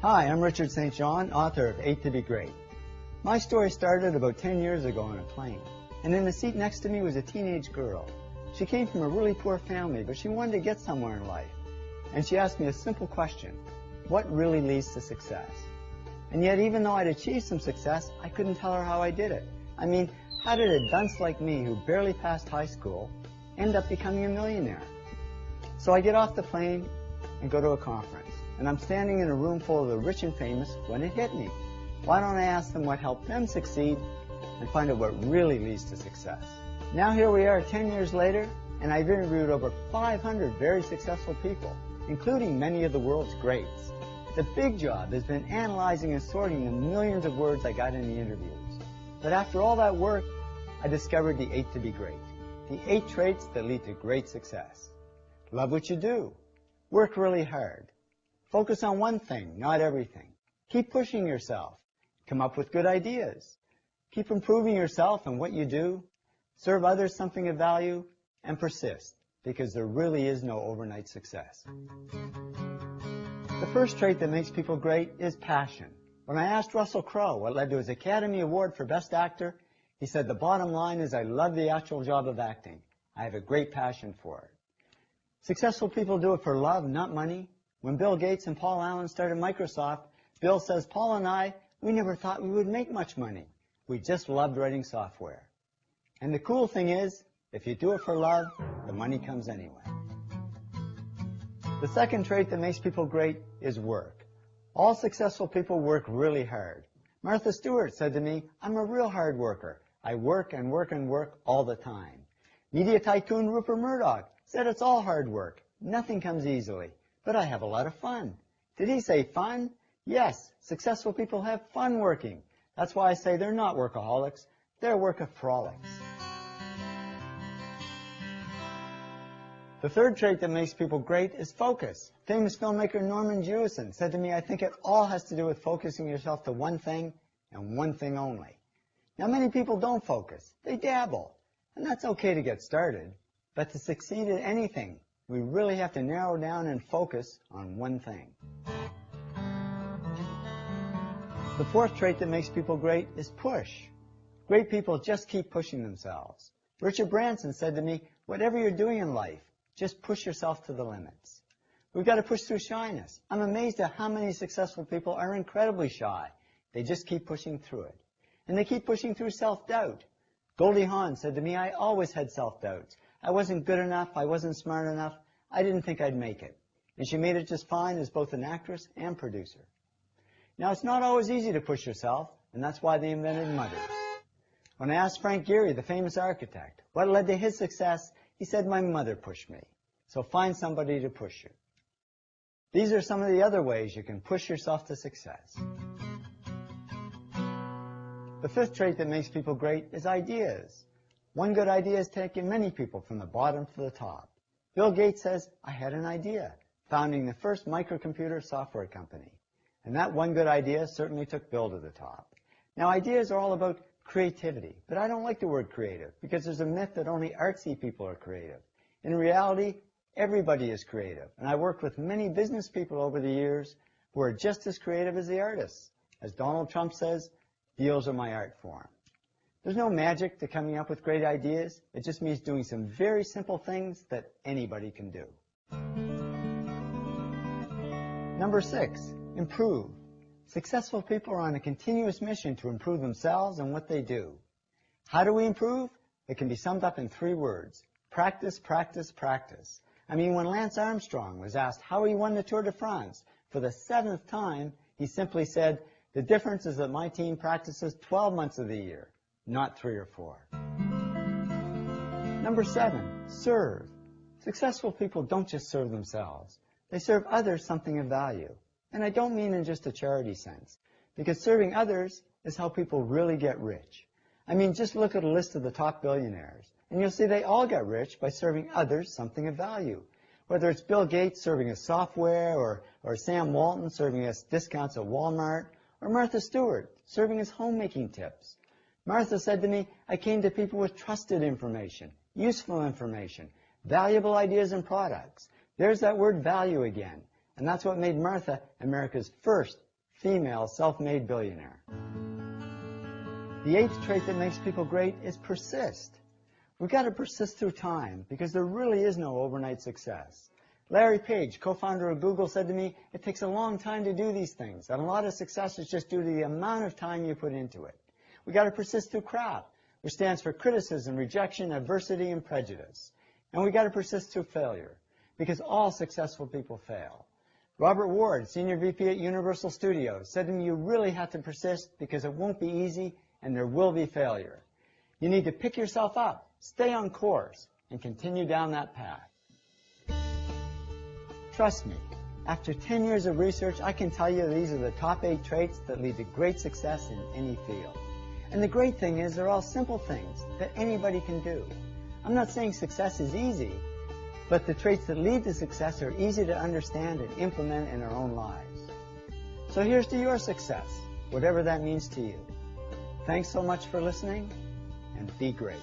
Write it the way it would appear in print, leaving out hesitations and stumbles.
Hi, I'm Richard St. John, author of 8 to be Great. My story started about 10 years ago on a plane, and in the seat next to me was a teenage girl. She came from a really poor family, but she wanted to get somewhere in life. And she asked me a simple question: what really leads to success? And yet, even though I'd achieved some success, I couldn't tell her how I did it. I mean, how did a dunce like me, who barely passed high school, end up becoming a millionaire? So I get off the plane and go to a conference, and I'm standing in a room full of the rich and famous when it hit me. Why don't I ask them what helped them succeed and find out what really leads to success? Now here we are 10 years later, and I've interviewed over 500 very successful people, including many of the world's greats. The big job has been analyzing and sorting the millions of words I got in the interviews. But after all that work, I discovered the 8 to be great, the 8 traits that lead to great success. Love what you do. Work really hard. Focus on one thing, not everything. Keep pushing yourself. Come up with good ideas. Keep improving yourself and what you do. Serve others something of value, and persist, because there really is no overnight success. The first trait that makes people great is passion. When I asked Russell Crowe what led to his Academy Award for Best Actor, he said, "The bottom line is I love the actual job of acting. I have a great passion for it." Successful people do it for love, not money. When Bill Gates and Paul Allen started Microsoft, Bill says, "Paul and I, we never thought we would make much money. We just loved writing software." And the cool thing is, if you do it for love, the money comes anyway. The second trait that makes people great is work. All successful people work really hard. Martha Stewart said to me, "I'm a real hard worker. I work and work and work all the time." Media tycoon Rupert Murdoch said it's all hard work. Nothing comes easily. But I have a lot of fun. Did he say fun? Yes, successful people have fun working. That's why I say they're not workaholics. They're workaholics. The third trait that makes people great is focus. Famous filmmaker Norman Jewison said to me, "I think it all has to do with focusing yourself to one thing and one thing only." Now, many people don't focus. They dabble. And that's okay to get started. But to succeed at anything, we really have to narrow down and focus on one thing. The fourth trait that makes people great is push. Great people just keep pushing themselves. Richard Branson said to me, "Whatever you're doing in life, just push yourself to the limits." We've got to push through shyness. I'm amazed at how many successful people are incredibly shy. They just keep pushing through it. And they keep pushing through self-doubt. Goldie Hawn said to me, "I always had self-doubts. I wasn't good enough. I wasn't smart enough. I didn't think I'd make it." And she made it just fine as both an actress and producer. Now, it's not always easy to push yourself, and that's why they invented mudders. When I asked Frank Gehry, the famous architect, what led to his success, he said, "My mother pushed me." So find somebody to push you. These are some of the other ways you can push yourself to success. The fifth trait that makes people great is ideas. One good idea has taken many people from the bottom to the top. Bill Gates says, "I had an idea," founding the first microcomputer software company. And that one good idea certainly took Bill to the top. Now, ideas are all about creativity, but I don't like the word creative because there's a myth that only artsy people are creative. In reality, everybody is creative, and I worked with many business people over the years who are just as creative as the artists. As Donald Trump says, "Deals are my art form." There's no magic to coming up with great ideas. It just means doing some very simple things that anybody can do. Number 6, improve. Successful people are on a continuous mission to improve themselves and what they do. How do we improve? It can be summed up in 3 words: practice, practice, practice. I mean, when Lance Armstrong was asked how he won the Tour de France for the 7th time, he simply said, "The difference is that my team practices 12 months of the year, not 3 or 4. Number 7, serve. Successful people don't just serve themselves. They serve others something of value. And I don't mean in just a charity sense, because serving others is how people really get rich. I mean, just look at a list of the top billionaires, and you'll see they all got rich by serving others something of value. Whether it's Bill Gates serving us software, or Sam Walton serving us discounts at Walmart, or Martha Stewart serving us homemaking tips. Martha said to me, "I came to people with trusted information, useful information, valuable ideas and products." There's that word value again. And that's what made Martha America's first female self-made billionaire. The 8th trait that makes people great is persist. We've got to persist through time because there really is no overnight success. Larry Page, co-founder of Google, said to me, it takes a long time to do these things, and a lot of success is just due to the amount of time you put into it. We've got to persist through CRAP, which stands for criticism, rejection, adversity, and prejudice. And we've got to persist through failure because all successful people fail. Robert Ward, Senior VP at Universal Studios, said to me, you really have to persist because it won't be easy and there will be failure. You need to pick yourself up, stay on course, and continue down that path. Trust me, after 10 years of research, I can tell you these are the top 8 traits that lead to great success in any field. And the great thing is they're all simple things that anybody can do. I'm not saying success is easy, but the traits that lead to success are easy to understand and implement in our own lives. So here's to your success, whatever that means to you. Thanks so much for listening, and be great.